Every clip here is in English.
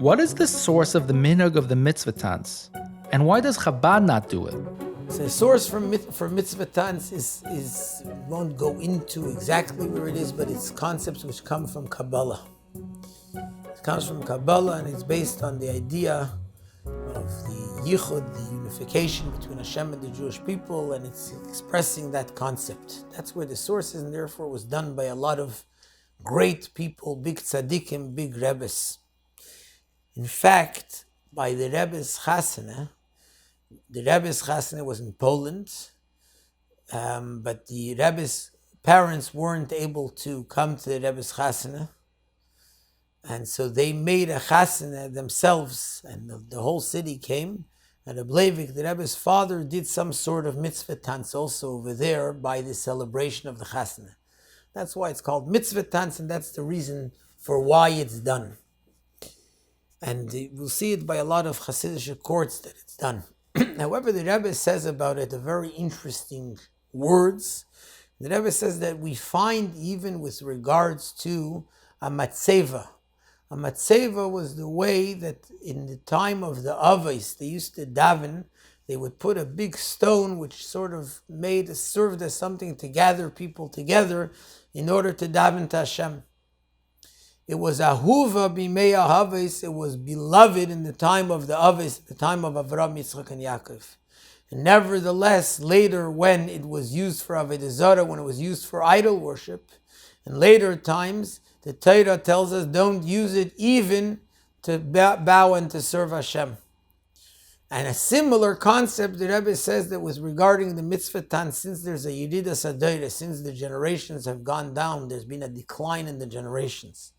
What is the source of the minhag of the mitzvah tanz? And why does Chabad not do it? So the source for mitzvah tanz is won't go into exactly where it is, but it's concepts which come from Kabbalah. It comes from Kabbalah and it's based on the idea of the yichud, the unification between Hashem and the Jewish people, and it's expressing that concept. That's where the source is, and therefore it was done by a lot of great people, big tzaddikim, big rebbes. In fact, by the Rebbe's Chasana, the Rebbe's Chasana was in Poland, but the Rebbe's parents weren't able to come to the Rebbe's Chasana, and so they made a Chasana themselves, and the whole city came. And the Rebbe's father, did some sort of mitzvah tanz also over there by the celebration of the Chasana. That's why it's called mitzvah tanz, and that's the reason for why it's done. And we'll see it by a lot of Hasidic courts that it's done. However, the Rebbe says about it a very interesting words. The Rebbe says that we find even with regards to a matzeva. A matzeva was the way that in the time of the Avos, they used to daven. They would put a big stone which sort of served as something to gather people together in order to daven to Hashem. It was ahuva b'mei Avos. It was beloved in the time of the Avos, the time of Avraham, Yitzchak, and Yaakov. And nevertheless, later when it was used for Avodah Zarah, when it was used for idol worship, in later times, the Torah tells us don't use it even to bow and to serve Hashem. And a similar concept, the Rebbe says that was regarding the mitzvah tanz, since there's a Yedida Sadayra, since the generations have gone down, there's been a decline in the generations.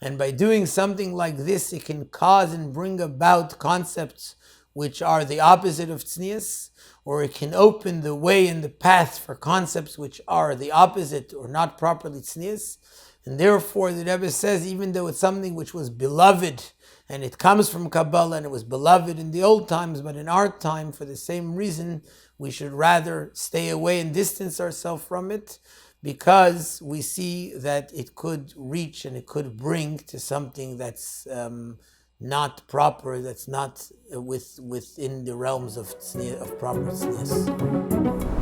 And by doing something like this, it can cause and bring about concepts which are the opposite of tznius, or it can open the way and the path for concepts which are the opposite or not properly tznius. And therefore, the Rebbe says, even though it's something which was beloved, and it comes from Kabbalah, and it was beloved in the old times, but in our time, for the same reason, we should rather stay away and distance ourselves from it, because we see that it could reach and it could bring to something that's not proper, that's not within the realms of proper tznius.